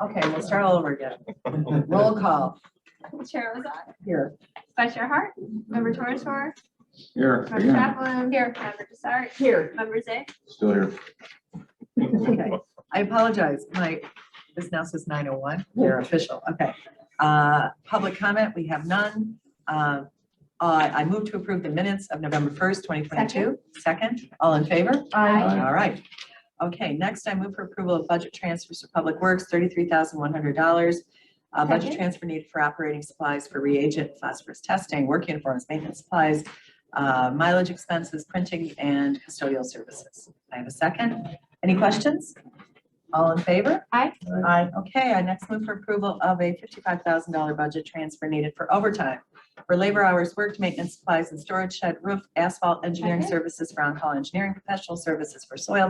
Okay, we'll start all over again. Roll call. Chair Lazat, Here. Vice Chair Hart, Member Torres, Here. Member Chaplin. Here. Member Desart. Here. Member Zay. Still here. Okay. I apologize. This now says 9:01. They're official. Okay. Public comment, we have none. I move to approve the minutes of November 1st, 2022. Second, all in favor? Aye. All right. Okay, next I move for approval of budget transfers for Public Works, $33,100. Budget Second. transfer needed for operating supplies for reagent, phosphorus testing, work uniforms, maintenance supplies, mileage expenses, printing, and custodial services. I have a second. Any questions? All in favor? Aye. Aye. Okay, I next move for approval of a $55,000 budget transfer needed for overtime for labor hours worked, maintenance supplies and storage shed, roof, asphalt, engineering Second. services for on-call engineering, professional services for soil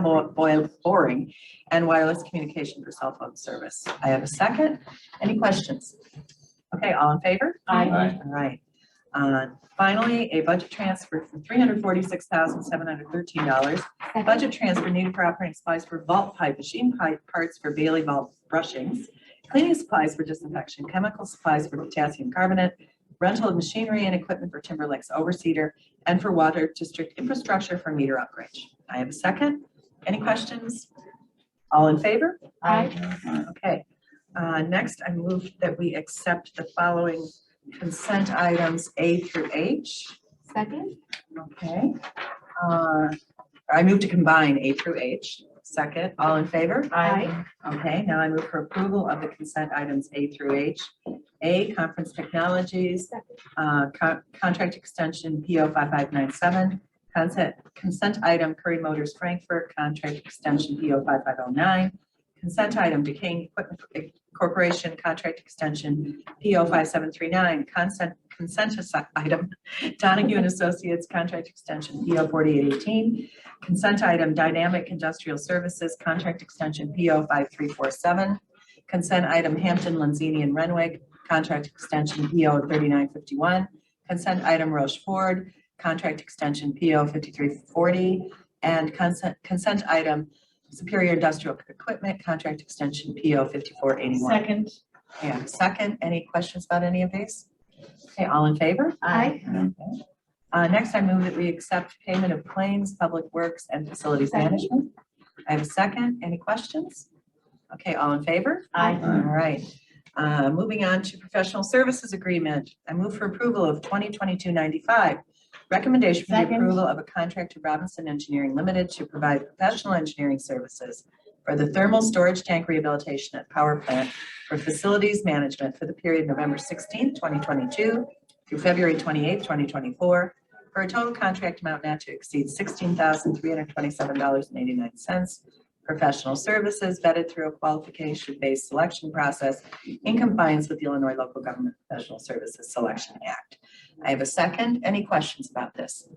boring, and wireless communication for cell phone service. I have a second. Any questions? Okay, all in favor? Aye. All right. Finally, a budget transfer for $346,713. Budget transfer needed for operating supplies for vault pipe, machine pipe parts for Bailey vault brushings, cleaning supplies for disinfection, chemical supplies for potassium carbonate, rental of machinery and equipment for Timber Lakes Overseeder, and for water district infrastructure for meter upgrade. I have a second. Any questions? All in favor? Aye. Okay. Next, I move that we accept the following consent items A through H. Second. Okay. I move to combine A through H. Second, all in favor? Aye. Okay, now I move for approval of the consent items A through H. A, Conference Technologies, contract extension PO 5597. Consent item Curry Motors Frankfurt, contract extension PO 5509. Consent item Decaying Equipment Corporation, contract extension PO 5739. Consent item Donahue and Associates, contract extension PO 4818. Consent item Dynamic Industrial Services, contract extension PO 5347. Consent item Hampton, Lanzini and Renwick, contract extension PO 3951. Consent item Roche Ford, contract extension PO 5340. And consent item Superior Industrial Equipment, contract extension PO 5481. Second. And second, any questions about any of these? Okay, all in favor? Aye. Okay. Next, I move that we accept payment of claims, Public Works, and Facilities Second. Management. I have a second. Any questions? Okay, all in favor? Aye. All right. Moving on to Professional Services Agreement. I move for approval of 2022-95. Recommendation for the Second. approval of a contract to Robinson Engineering Limited to provide professional engineering services for the thermal storage tank rehabilitation at power plant for facilities management for the period November 16th, 2022 through February 28th, 2024, for a total contract amount not to exceed $16,327.89. Professional services vetted through a qualification-based selection process in compliance with the Illinois Local Government Professional Services Selection Act. I have a second. Any questions about this?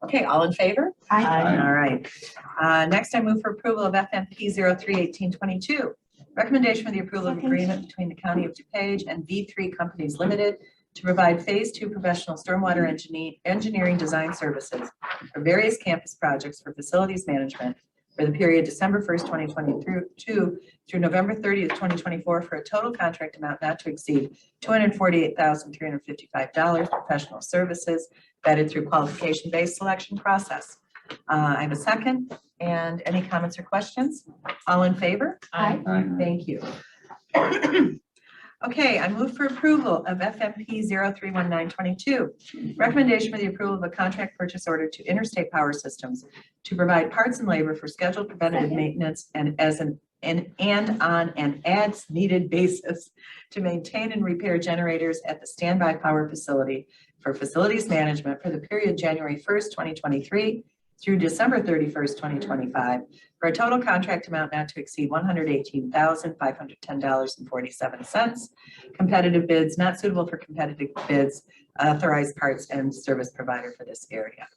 Okay, all in favor? Aye. All right. Next, I move for approval of FMP 03-1822. Recommendation for the approval of Second. agreement between the County of DuPage and V3 Companies Limited to provide Phase 2 professional stormwater engineering design services for various campus projects for facilities management for the period December 1st, 2022 through November 30th, 2024, for a total contract amount not to exceed $248,355 professional services vetted through qualification-based selection process. I have a second. And any comments or questions? All in favor? Aye. Thank you. Okay, I move for approval of FMP 031922. Recommendation for the approval of a contract purchase order to Interstate Power Systems to provide parts and labor for scheduled preventative Second. maintenance and on an as-needed basis to maintain and repair generators at the standby power facility for facilities management for the period January 1st, 2023 through December 31st, 2025, for a total contract amount not to exceed $118,510.47. Competitive bids, not suitable for competitive bids, authorized parts and service provider for this area.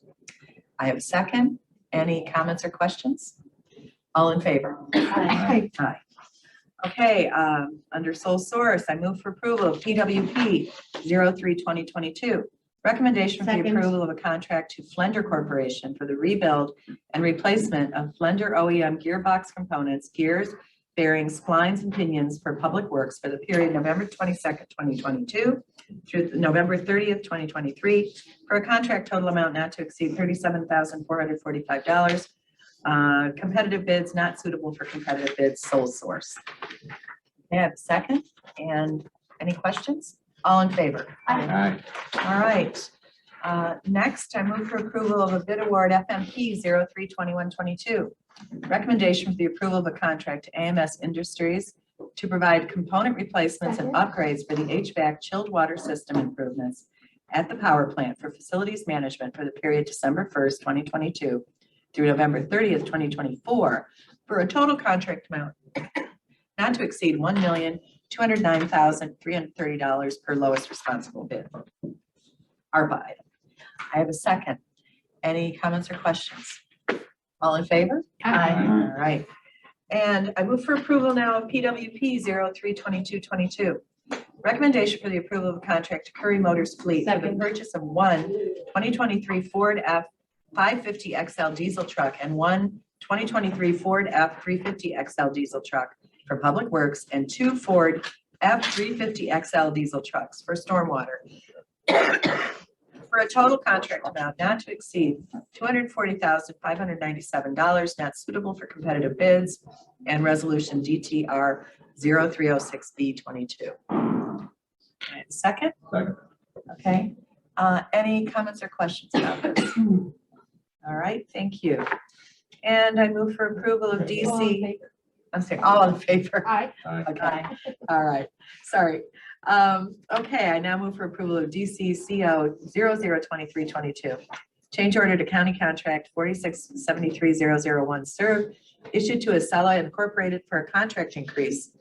I have a second. Any comments or questions? All in favor? Aye. Aye. Okay, under sole source, I move for approval of PWP 03-2022. Recommendation for the Second. approval of a contract to Flender Corporation for the rebuild and replacement of Flender OEM gearbox components, gears, bearing splines and pinions for Public Works for the period November 22nd, 2022 through November 30th, 2023, for a contract total amount not to exceed $37,445. Competitive bids not suitable for competitive bids, sole source. May I have a second? And any questions? All in favor? Aye. All right. Next, I move for approval of a bid award FMP 032122. Recommendation for the approval of a contract to AMS Industries to provide component replacements and upgrades for the HVAC chilled water system improvements at the power plant for facilities management for the period December 1st, 2022 through November 30th, 2024, for a total contract amount not to exceed $1,209,330 per lowest responsible bid. ARPA item. I have a second. Any comments or questions? All in favor? Aye. All right. And I move for approval now of PWP 032222. Recommendation for the approval of a contract to Curry Motors Fleet for the purchase of one 2023 Ford F550 XL diesel truck and one 2023 Ford F350 XL diesel truck for Public Works and two Ford F350 XL diesel trucks for stormwater for a total contract amount not to exceed $240,597, not suitable for competitive bids, and resolution DTR 0306B22. Second? Second. Okay. Any comments or questions about this? All right, thank you. And I move for approval of DC. I'm sorry, all in favor? Aye. Okay, all right, sorry. Okay, I now move for approval of DCCO 002322. Change order to county contract 4673001 serve issued to Acela Incorporated for a contract increase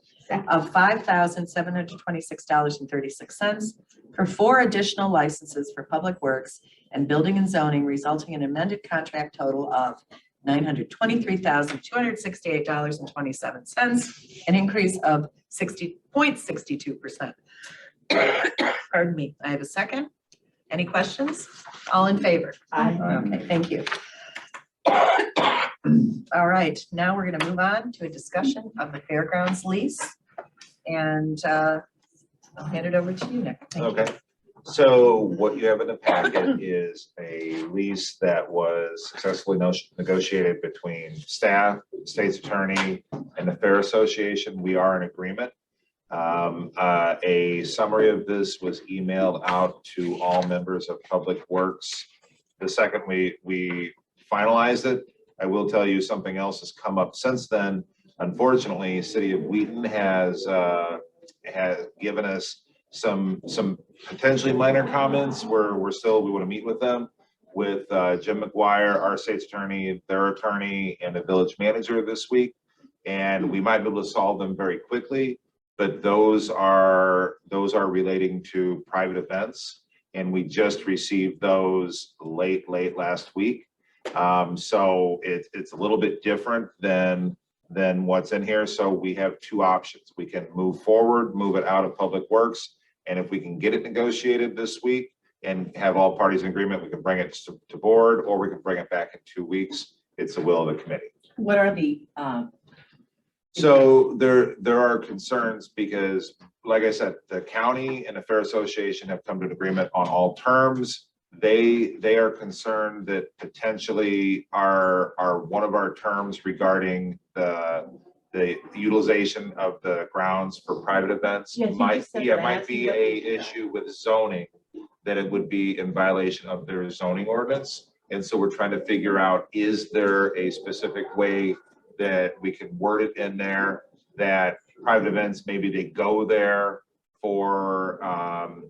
of $5,726.36 for 4 additional licenses for Public Works and Building and Zoning, resulting in amended contract total of $923,268.27, an increase of 60.62%. Pardon me. I have a second. Any questions? All in favor? Aye. Okay, thank you. All right, now we're going to move on to a discussion of the fairgrounds lease. And I'll hand it over to you, Nick. Thank you. Okay. So what you have in the packet is a lease that was successfully negotiated between staff, state's attorney, and the Fair Association. We are in agreement. A summary of this was emailed out to all members of Public Works. The second we finalized it, I will tell you something else has come up since then. Unfortunately, City of Wheaton has given us some potentially minor comments where we want to meet with them, with Jim McGuire, our state's attorney, their attorney, and the village manager this week, and we might be able to solve them very quickly. But those are relating to private events, and we just received those late last week. So it's a little bit different than what's in here. So we have 2 options. We can move forward, move it out of Public Works, and if we can get it negotiated this week and have all parties in agreement, we can bring it to board, or we can bring it back in 2 weeks. It's the will of the committee. What are the, So there are concerns because, like I said, the county and the Fair Association have come to an agreement on all terms. They are concerned that potentially are one of our terms regarding the utilization of the grounds for private events Yes, you might just said might that. be a issue with zoning, that it would be in violation of their zoning ordinance. And so we're trying to figure out, is there a specific way that we can word it in there that private events, maybe they go there for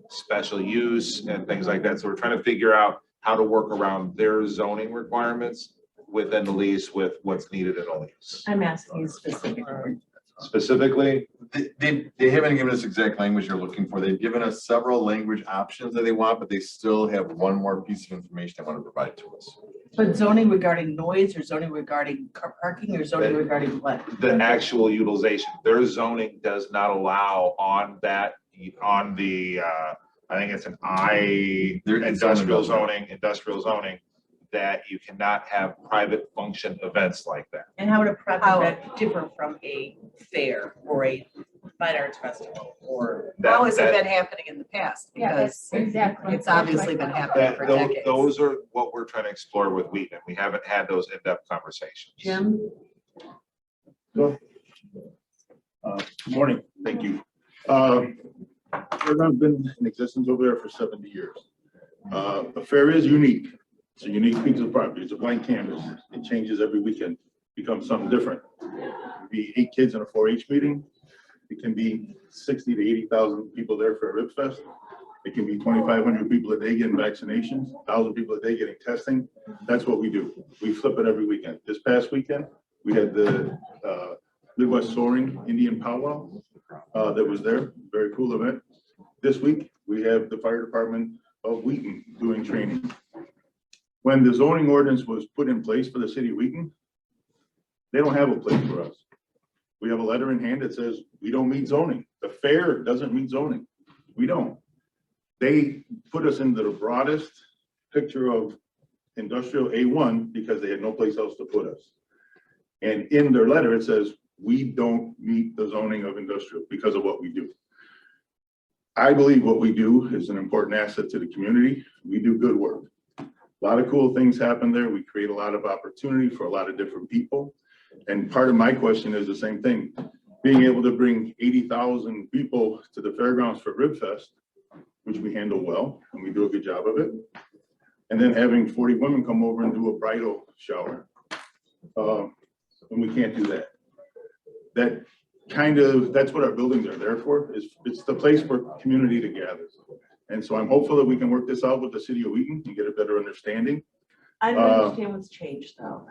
special use and things like that. So we're trying to figure out how to work around their zoning requirements within the lease with what's needed in a lease. I'm asking you specifically. Specifically, They haven't given us exact language you're looking for. They've given us several language options that they want, but they still have one more piece of information they want to provide to us. But zoning regarding noise or zoning regarding car parking or zoning regarding what? the actual utilization, their zoning does not allow on the, I think it's an Their industrial zoning zoning, that you cannot have private function events like that. And how would a private How- event differ from a fair or a fine arts festival or? How has it That- been happening in the past? Yeah, Because that's exactly. it's obviously been happening for Those, decades. those are what we're trying to explore with Wheaton. We haven't had those in-depth conversations. Jim? Good morning, thank you. Fairground's been in existence over there for 70 years. The fair is unique. It's a unique piece of property. It's a blank canvas. It changes every weekend, becomes something different. It could be 8 kids in a 4-H meeting. It can be 60 to 80,000 people there for a Rib Fest. It can be 2,500 people a day getting vaccinations, 1,000 people a day getting testing. That's what we do. We flip it every weekend. This past weekend, we had the Midwest Soaring Indian Powwow that was there. Very cool event. This week, we have the fire department of Wheaton doing training. When the zoning ordinance was put in place for the city of Wheaton, they don't have a place for us. We have a letter in hand that says, we don't meet zoning. The fair doesn't meet zoning. We don't. They put us into the broadest picture of industrial A1 because they had no place else to put us. And in their letter, it says, we don't meet the zoning of industrial because of what we do. I believe what we do is an important asset to the community. We do good work. A lot of cool things happen there. We create a lot of opportunity for a lot of different people. And part of my question is the same thing. Being able to bring 80,000 people to the fairgrounds for Rib Fest, which we handle well, and we do a good job of it. And then having 40 women come over and do a bridal shower. And we can't do that. That's what our buildings are there for, it's the place for community to gather. And so I'm hopeful that we can work this out with the city of Wheaton and get a better understanding. I don't understand what's changed though.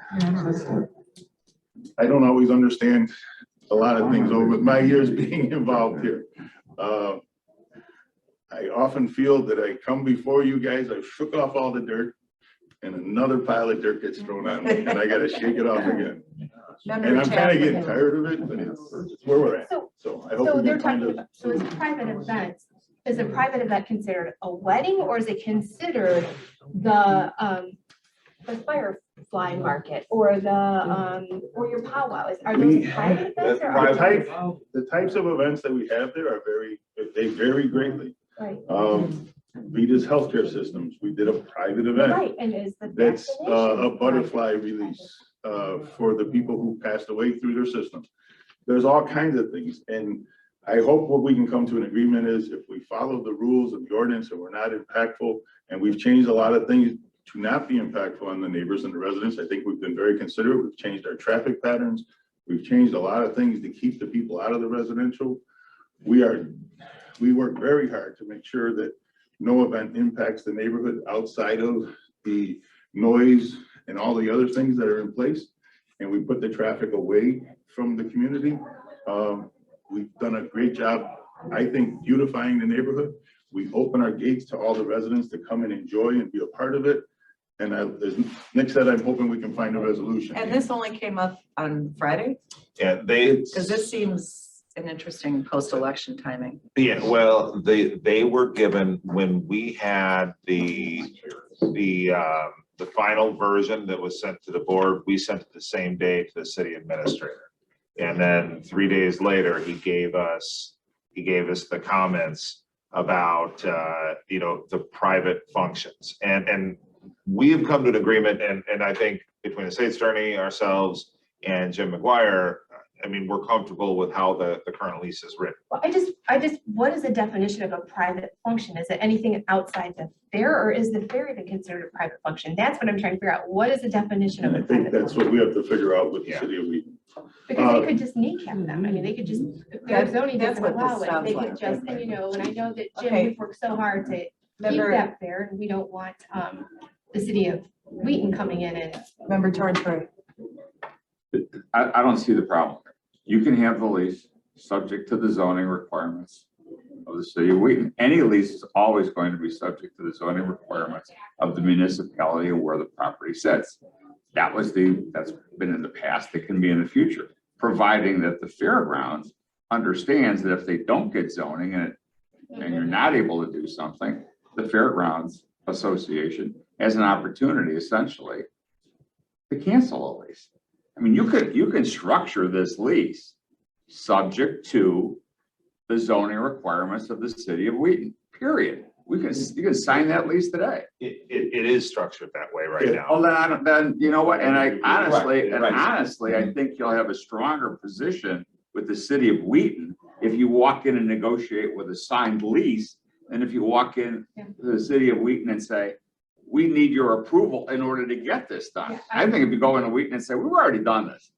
I don't always understand a lot of things over my years being involved here. I often feel that I come before you guys, I've shook off all the dirt and another pile of dirt gets thrown on me and I gotta shake it off again. And I'm kind of getting tired of it, but it's where we're at. So I hope So we they're can find talking a. about, so is private events, is a private event considered a wedding or is it considered the firefly market or the, or your powwow? Are those private events or are The types of events that we have there are they vary greatly. Right, Vita's healthcare systems, we did a private event. right, and is the That's vaccination a butterfly release for the people who passed away through their system. There's all kinds of things. And I hope what we can come to an agreement is if we follow the rules of the ordinance and we're not impactful, and we've changed a lot of things to not be impactful on the neighbors and the residents. I think we've been very considerate. We've changed our traffic patterns. We've changed a lot of things to keep the people out of the residential. We work very hard to make sure that no event impacts the neighborhood outside of the noise and all the other things that are in place. And we put the traffic away from the community. We've done a great job, I think, beautifying the neighborhood. We open our gates to all the residents to come and enjoy and be a part of it. And as Nick said, I'm hoping we can find a resolution. And this only came up on Friday? Yeah, Because this seems an interesting post-election timing. well, they were given, when we had the final version that was sent to the board, we sent it the same day to the city administrator. And then 3 days later, he gave us the comments about, the private functions. And we have come to an agreement, and I think between the state's attorney, ourselves, and Jim McGuire, I mean, we're comfortable with how the current lease is written. Well, I just, what is the definition of a private function? Is it anything outside the fair or is the fair even considered a private function? That's what I'm trying to figure out. What is the definition of And a I think private that's function? what we have to figure out with the city of Wheaton. Because they could just kneecap them. I mean, they could just, if their zoning That's doesn't what this allow it, sounds they like. could just, and and I know that Jim, Okay. you've worked so hard to keep Member, that fair and we don't want the city of Wheaton coming in and. Member Torrance. I don't see the problem. You can have the lease subject to the zoning requirements of the city of Wheaton. Any lease is always going to be subject to the zoning requirements of the municipality or where the property sits. That's been in the past, it can be in the future, providing that the fairgrounds understands that if they don't get zoning and you're not able to do something, the Fairgrounds Association as an opportunity essentially to cancel a lease. I mean, you can structure this lease subject to the zoning requirements of the city of Wheaton, period. You can sign that lease today. It is structured that way right Yeah. now. Well, then, you know what, and honestly, Right. I think you'll have a stronger position with the city of Wheaton if you walk in and negotiate with a signed lease, than if you walk in to the city of Wheaton and say, we need your approval in order to get this done. Yeah, I think if you go into Wheaton and say, we've already done this,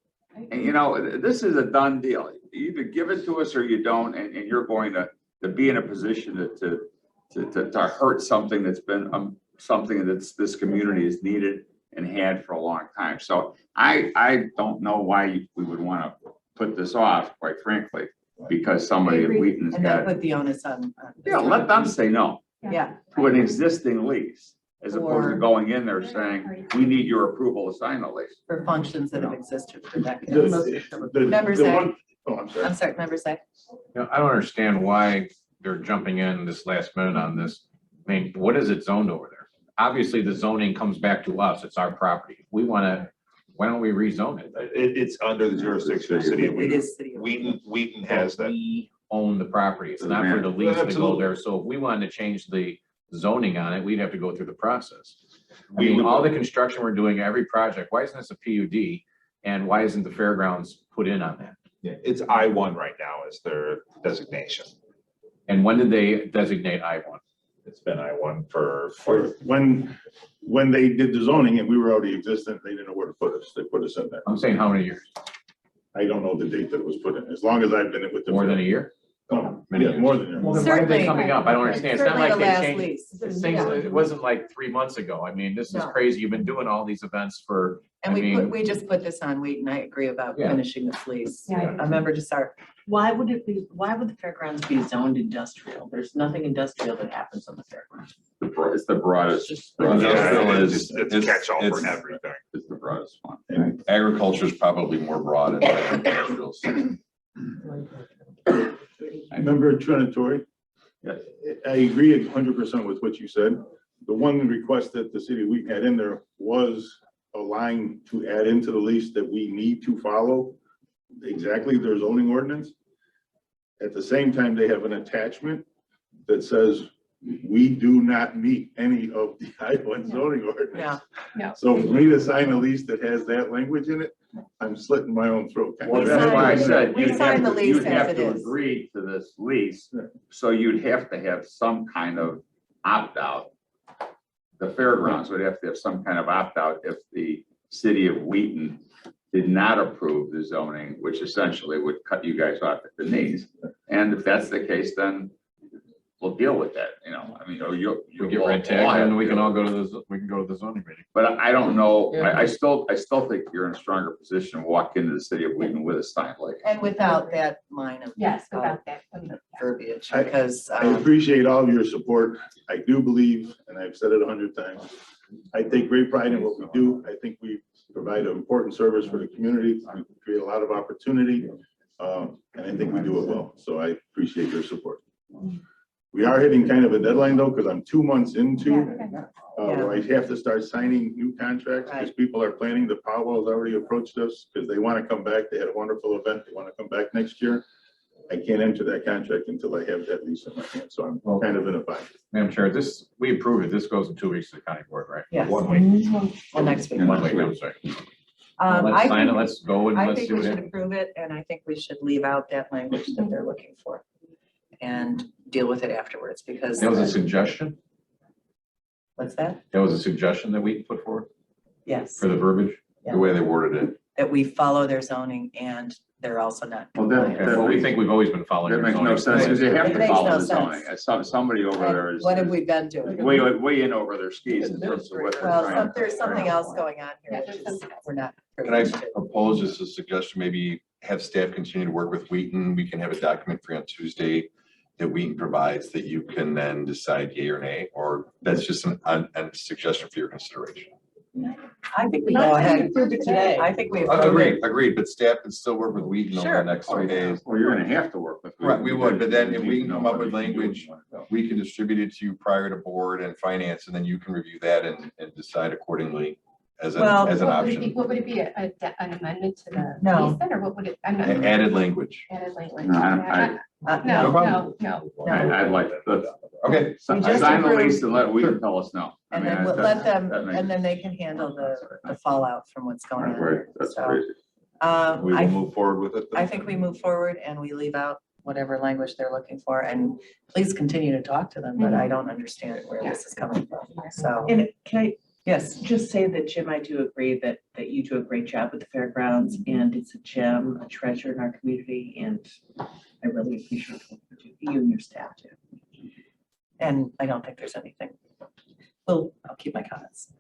and you know, this is a done deal. You either give it to us or you don't, and you're going to be in a position to hurt something that's been something that's this community has needed and had for a long time. So I don't know why we would want to put this off, quite frankly, because somebody at Wheaton's And then got, put the onus on. yeah, let them say no Yeah, to an existing lease, as opposed to Or- going in there saying, we need your approval to sign the lease. for functions that have existed for decades. Members The say- one- Oh, I'm sorry. I'm sorry, members say. You know, I don't understand why they're jumping in this last minute on this. I mean, what is it zoned over there? Obviously, the zoning comes back to us. It's our property. We want to, why don't we rezone it? It's under the jurisdiction of the city of It Wheaton. is city. of- Wheaton has that. We own the property. It's not for the lease to go there. So if we wanted to change the zoning on it, we'd have to go through the process. I mean, all the construction we're doing, every project, why isn't this a PUD? And why isn't the fairgrounds put in on that? Yeah, it's I-1 right now is their designation. And when did they designate I-1? It's been I-1 for When they did the zoning and we were already existent, they didn't know where to put us. They put us in there. I'm saying how many years? I don't know the date that it was put in, as long as I've been with them. More than a year? No, Many yeah, years. more than a year. Well, then why are they Certainly. coming up? I don't understand. It's not Certainly like the they last changed. lease. This thing, it wasn't like 3 months ago. I mean, this is No. crazy. You've been doing all these events for, And I we mean- we just put this on Wheaton. I agree about Yeah. finishing this lease. Yeah. A member to start. Why would the fairgrounds be zoned industrial? There's nothing industrial that happens on the fairgrounds. It's the broadest, Industrial Yeah, is- it's a catch-all for it's- everything. it's the broadest one. Agriculture is probably more broad in industrial. Member Trinatori, Yes. I agree 100% with what you said. The one request that the city of Wheaton had in there was a line to add into the lease that we need to follow exactly their zoning ordinance. At the same time, they have an attachment that says we do not meet any of the I-1 zoning ordinance. Yeah. So for me to sign a lease that has that language in it, I'm slitting my own throat. Well, that's why I said. We you'd signed have the to- lease you'd as have it to is. Agree to this lease, Yeah. so you'd have to have some kind of opt-out. The fairgrounds would have to have some kind of opt-out if the city of Wheaton did not approve the zoning, which essentially would cut you guys off at the knees. And if that's the case, then we'll deal with that, you know, I mean, or you'll. we get red tag and we can all go to we can go to the zoning meeting. But I don't know, I still think you're in a stronger position to walk into the city of Wheaton with a sign like. And without that line of. Yes, without that. Verbiage, I- because, I appreciate all of your support. I do believe, and I've said it 100 times, I take great pride in what we do. I think we provide an important service for the community. We create a lot of opportunity, and I think we do it well. So I appreciate your support. We are hitting kind of a deadline though, because I'm 2 months into, where I have to start signing new contracts because Right. people are planning. The Powell has already approached us because they want to come back. They had a wonderful event. They want to come back next year. I can't enter that contract until I have that lease in my hand. So I'm kind of in a bind. Madam Chair, we approve it. This goes in 2 weeks to the county board, right? Yes. 1 week. well, next week. 1 week, I'm sorry. I Let's sign it. think, Let's go and I let's think see we what should happens. approve it, and I think we should leave out that language that they're looking for and deal with it afterwards, because. That was a suggestion? What's that? That was a suggestion that we can put forward Yes, for the verbiage? The way they worded it. that we follow their zoning and they're also not. Well, that- compliant. Okay, well, we think we've always been following. That your makes no zoning. sense, because they have It to makes follow no the zoning. sense. Somebody over there And is. what have we been doing? Way in over their skis in terms of what they're Well, trying. there's something else going on here, Yeah, which there's is, something else. we're not. Can I privileged to. propose just a suggestion, maybe have staff continue to work with Wheaton? We can have a document for you on Tuesday that Wheaton provides that you can then decide yea or nay, or that's just a suggestion for your consideration. I think we Not go that we ahead. approved it today. I think we. approved it. Agreed, but staff can still work with Wheaton over Sure, the next 3 days. Well, you're gonna have to work with. Right, we would, but then if we can come up with language we can distribute it to you prior to board and finance, and then you can review that and decide accordingly as an, Well, as an What would it be, option. what would it be, an amendment to the No. lease then, or what would it, I'm not. Added language. Added language. No, No, No, problem. no. I'd like, let's Okay, We just sign the approved- lease and let Wheaton tell us no. I and mean, then we'll that- let them, that makes- and then they can handle the fallout from what's going That's on. right, that's So, crazy. We will I, move forward with it. then. I think we move forward and we leave out whatever language they're looking for, and please continue to talk to them, but I don't understand where this is coming from, so, And can I yes. just say that Jim, I do agree that you do a great job with the fairgrounds, and it's a gem, a treasure in our community, and I really appreciate what you and your staff do. And I don't think there's anything. Well, I'll keep my comments.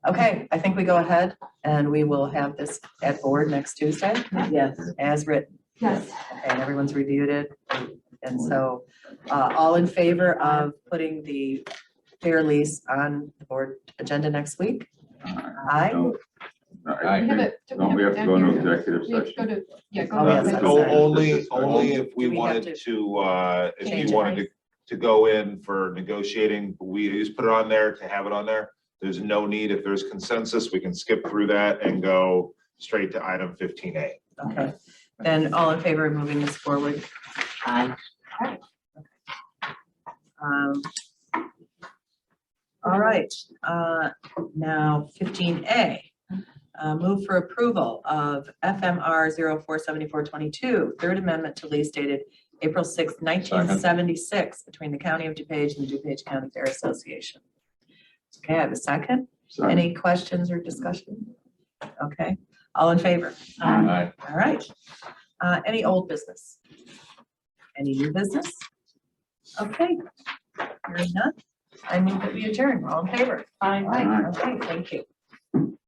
Okay, I think we go ahead and we will have this at board next Tuesday Yes. as written. Yes. Okay, and everyone's reviewed it. And so, all in favor of putting the fair lease on the board agenda next week? Aye. No. I We have think, a- don't we have to go into executive We have to go session? to, yeah, go Oh, to. yes, executive that's session. right. Only if we Do we have wanted to to, if change you it? wanted to go in for negotiating, we just put it on there to have it on there. There's no need, if there's consensus, we can skip through that and go straight to item 15A. Okay, then all in favor of moving this forward? Aye. Um, All right, now 15A. Move for approval of FMR 047422, Third Amendment to lease dated April 6, 1976, between the County of DuPage and the DuPage County Fair Association. Okay, I have a second. Sorry. Any questions or discussion? Okay, all in favor? Aye. All right. Any old business? Any new business? Okay, hearing none. I move that we adjourn. All in favor? Aye. Okay, thank you.